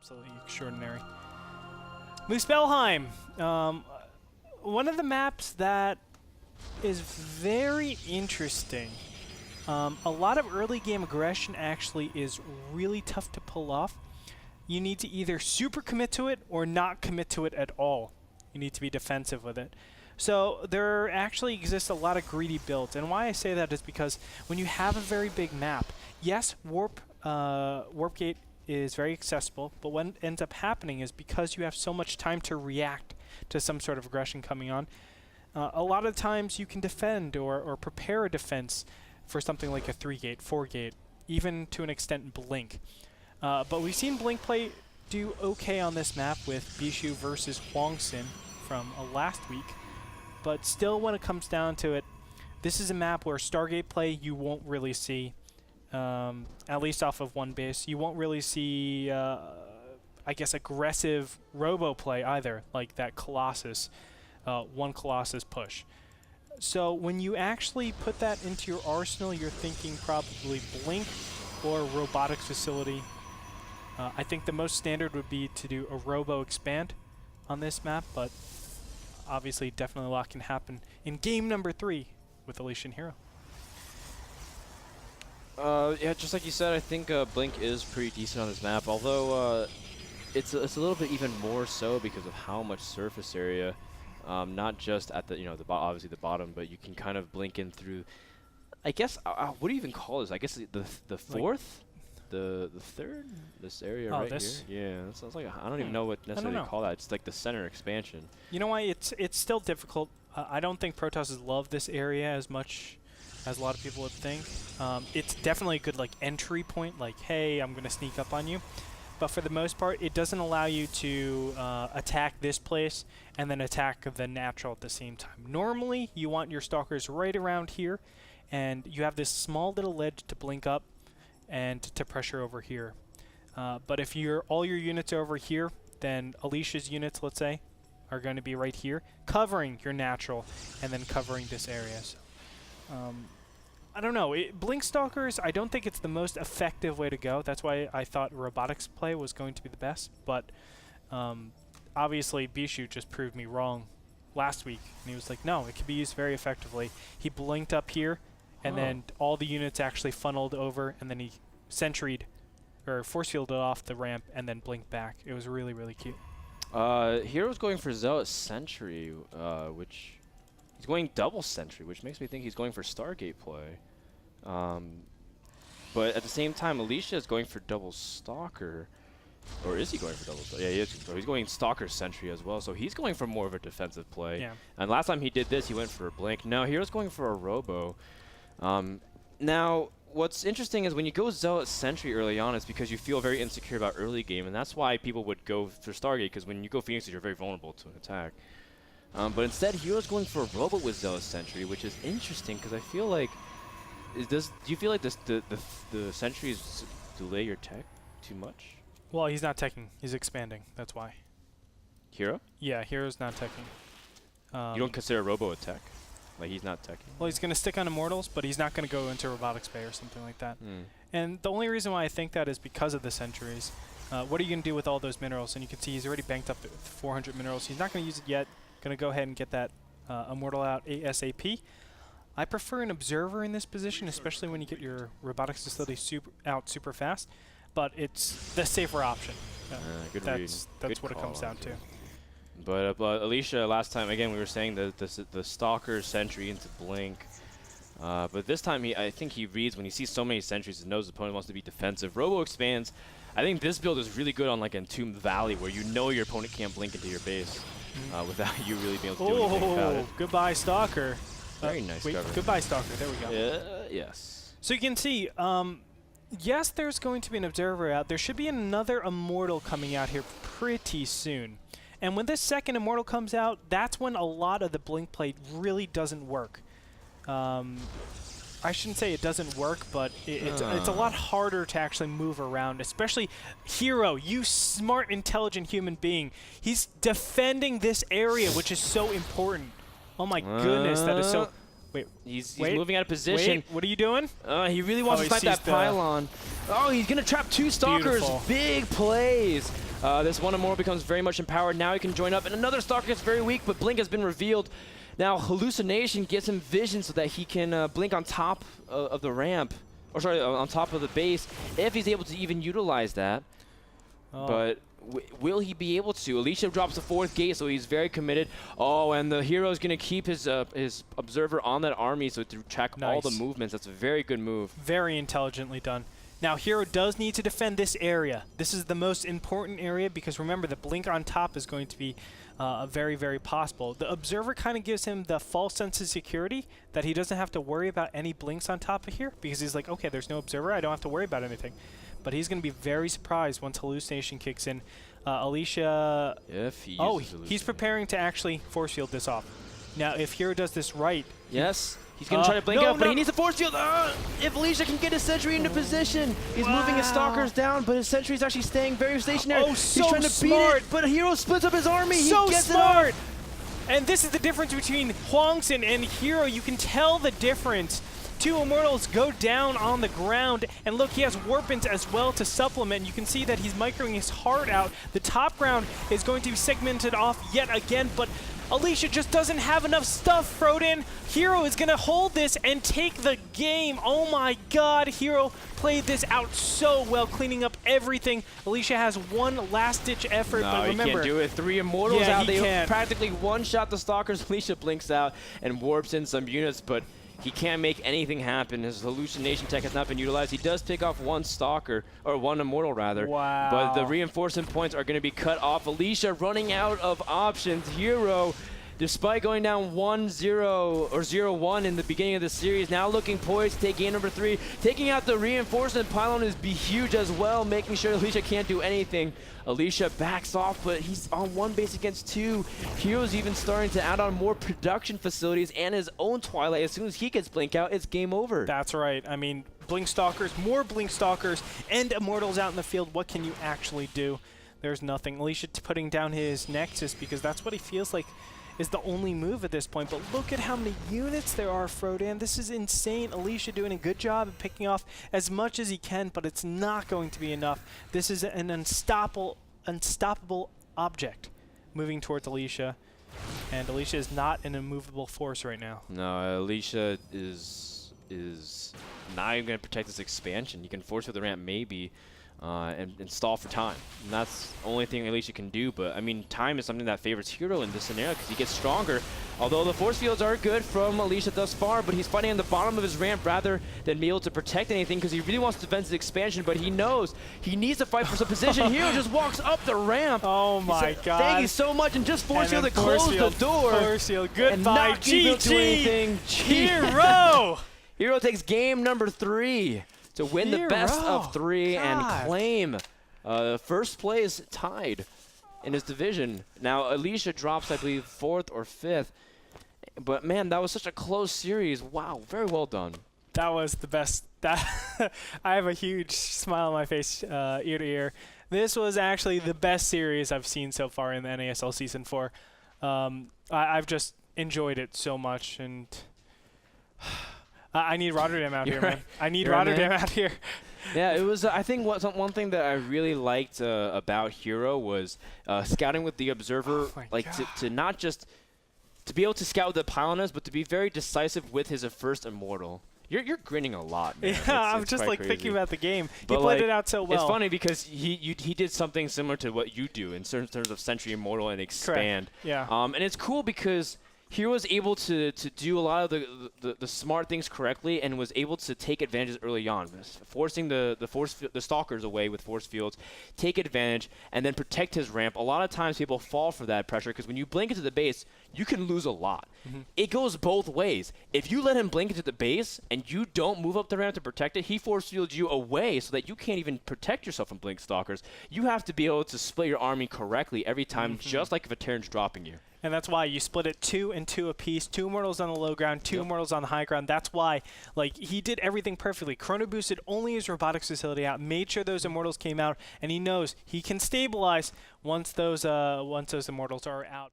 absolutely extraordinary. Muspelheim, one of the maps that is very interesting. A lot of early game aggression actually is really tough to pull off. You need to either super commit to it or not commit to it at all. You need to be defensive with it. So there actually exists a lot of greedy builds, and why I say that is because when you have a very big map, yes, Warp Gate is very accessible, but what ends up happening is because you have so much time to react to some sort of aggression coming on, a lot of times you can defend or prepare a defense for something like a 3-gate, 4-gate, even to an extent Blink. But we've seen Blink play do okay on this map with Bishu versus Huangxin from last week. But still, when it comes down to it, this is a map where Stargate play you won't really see, at least off of one base. You won't really see, I guess, aggressive robo play either, like that Colossus, one Colossus push. So when you actually put that into your arsenal, you're thinking probably Blink or Robotics Facility. I think the most standard would be to do a robo expand on this map, but obviously definitely a lot can happen in game number 3 with Alicia and Hero. Yeah, just like you said, I think Blink is pretty decent on this map, although it's a little bit even more so because of how much surface area, not just at the obviously the bottom, but you can kind of blink in through. I guess what do you even call this? I guess the fourth, the third, this area right here. Yeah, that sounds like I don't even know what necessarily to call that. It's like the center expansion. You know why? It's still difficult. I don't think Protosses love this area as much as a lot of people would think. It's definitely a good like entry point, like, hey, I'm going to sneak up on you. But for the most part, it doesn't allow you to attack this place and then attack the natural at the same time. Normally, you want your stalkers right around here, and you have this small little ledge to blink up and to pressure over here. But if all your units are over here, then Alicia's units, let's say, are going to be right here, covering your natural and then covering this area. So, I don't know. Blink Stalkers, I don't think it's the most effective way to go. That's why I thought robotics play was going to be the best. But obviously, Bishu just proved me wrong last week. And he was like, no, it can be used very effectively. He blinked up here, and then all the units actually funneled over, and then he sentryed or force fielded off the ramp and then blinked back. It was really, really cute. Hero's going for Zealot Sentry, which he's going double Sentry, which makes me think he's going for Stargate play. But at the same time, Alicia is going for double Stalker. Or is he going for double Stalker? Yeah, he is. So he's going Stalker Sentry as well. So he's going for more of a defensive play. Yeah. And last time he did this, he went for a Blink. Now Hero's going for a Robo. Now, what's interesting is when you go Zealot Sentry early on, it's because you feel very insecure about early game. And that's why people would go for Stargate, because when you go Phoenixes, you're very vulnerable to an attack. But instead, Hero's going for a Robo with Zealot Sentry, which is interesting because I feel like do you feel like the sentries delay your tech too much? Well, he's not teching. He's expanding. That's why. Hero? Yeah, Hero's not teching. You don't consider Robo a tech? Like, he's not teching? Well, he's going to stick on Immortals, but he's not going to go into Robotics Bay or something like that. And the only reason why I think that is because of the sentries. What are you going to do with all those minerals? And you can see he's already banked up 400 minerals. He's not going to use it yet. Going to go ahead and get that Immortal out ASAP. I prefer an Observer in this position, especially when you get your Robotics Facility out super fast. But it's the safer option. That's what it comes down to. But Alicia, last time, again, we were saying the Stalker Sentry into Blink. But this time, I think he reads when he sees so many sentries, he knows the opponent wants to be defensive. Robo expands. I think this build is really good on like Entombed Valley, where you know your opponent can't blink into your base without you really being able to do anything about it. Goodbye, Stalker. Very nice cover. Goodbye, Stalker. There we go. Yes. So you can see, yes, there's going to be an Observer out. There should be another Immortal coming out here pretty soon. And when this second Immortal comes out, that's when a lot of the Blink play really doesn't work. I shouldn't say it doesn't work, but it's a lot harder to actually move around, especially Hero, you smart, intelligent human being. He's defending this area, which is so important. Oh my goodness, that is so... Wait, he's moving out of position. Wait, what are you doing? He really wants to fight that pylon. Oh, he's going to trap 2 Stalkers. Beautiful. Big plays. This one Immortal becomes very much empowered. Now he can join up, and another Stalker gets very weak, but Blink has been revealed. Now Hallucination gives him vision so that he can blink on top of the ramp, or sorry, on top of the base, if he's able to even utilize that. But will he be able to? Alicia drops the 4th gate, so he's very committed. Oh, and the hero is going to keep his observer on that army, so to track all the movements. That's a very good move. Very intelligently done. Now, hero does need to defend this area. This is the most important area because remember, the blink on top is going to be very, very possible. The observer kind of gives him the false sense of security that he doesn't have to worry about any blinks on top of here because he's like, okay, there's no observer. I don't have to worry about anything. But he's going to be very surprised once Hallucination kicks in. Alicia... If he he's preparing to actually force field this off. Now, if hero does this right... Yes, he's going to try to blink out, but he needs a force field. If Alicia can get his sentry into position, he's moving his stalkers down, but his sentry is actually staying very stationary. Oh, so he's trying to smart. beat it, but hero splits up his army. So he gets smart! It up. And this is the difference between Huangson and hero. You can tell the difference. 2 Immortals go down on the ground, and look, he has Warpins as well to supplement. You can see that he's microing his heart out. The top ground is going to be segmented off yet again, but Alicia just doesn't have enough stuff, Frodan. Hero is going to hold this and take the game. Oh my god, Hero played this out so well, cleaning up everything. Alicia has one last-ditch effort, but remember... he can't do it. 3 Immortals out. He can't. Practically one-shot the Stalkers. Alicia blinks out and warps in some units, but he can't make anything happen. His Hallucination tech has not been utilized. He does pick off 1 Stalker, or 1 Immortal rather. Wow. But the reinforcement points are going to be cut off. Alicia running out of options. Hero, despite going down 1-0 or 0-1 in the beginning of the series, now looking poised to take game number 3. Taking out the reinforcement pylon is be huge as well, making sure Alicia can't do anything. Alicia backs off, but he's on 1 base against 2. Hero's even starting to add on more production facilities and his own Twilight. As soon as he gets Blink out, it's game over. That's right. I mean, Blink Stalkers, more Blink Stalkers, and Immortals out in the field. What can you actually do? There's nothing. Alicia putting down his Nexus because that's what he feels like is the only move at this point. But look at how many units there are, Frodan. This is insane. Alicia doing a good job of picking off as much as he can, but it's not going to be enough. This is an unstoppable object moving towards Alicia. And Alicia is not an immovable force right now. No, Alicia is not even going to protect this expansion. You can force with the ramp maybe, and stall for time. And that's the only thing Alicia can do. But, I mean, time is something that favors Hero in this scenario because he gets stronger. Although the force fields are good from Alicia thus far, but he's fighting on the bottom of his ramp rather than be able to protect anything because he really wants to defend his expansion, but he knows he needs to fight for some position. Hero just walks up the ramp. Oh my god. Thank you so much, and just force field to close the door. Force field, goodbye, GG. Hero! Hero takes game number 3 to win the best of 3 and claim first place tied in his division. Now, Alicia drops, I believe, 4th or 5th. But, man, that was such a close series. Wow, very well done. That was the best. I have a huge smile on my face ear to ear. This was actually the best series I've seen so far in the NASL Season 4. I've just enjoyed it so much, and I need Rotterdam out here, man. I need Rotterdam out here. Yeah, it was. I think one thing that I really liked about Hero was scouting with the Observer, to not just to be able to scout with the Pyloners, but to be very decisive with his first Immortal. You're grinning a lot, man. Yeah, I'm just like thinking about the game. He played it out so well. It's funny because he did something similar to what you do in terms of Sentry Immortal and Expand. Correct. Yeah. And it's cool because Hero was able to do a lot of the smart things correctly and was able to take advantages early on, forcing the Stalkers away with force fields, take advantage, and then protect his ramp. A lot of times people fall for that pressure because when you blink into the base, you can lose a lot. It goes both ways. If you let him blink into the base and you don't move up the ramp to protect it, he force fields you away so that you can't even protect yourself from blink Stalkers. You have to be able to split your army correctly every time, just like if a Terran's dropping you. And that's why you split it 2 and 2 apiece. 2 Immortals on the low ground, 2 Immortals on the high ground. That's why, like, he did everything perfectly. Chrono boosted only his robotics facility out, made sure those Immortals came out, and he knows he can stabilize once those Immortals are out.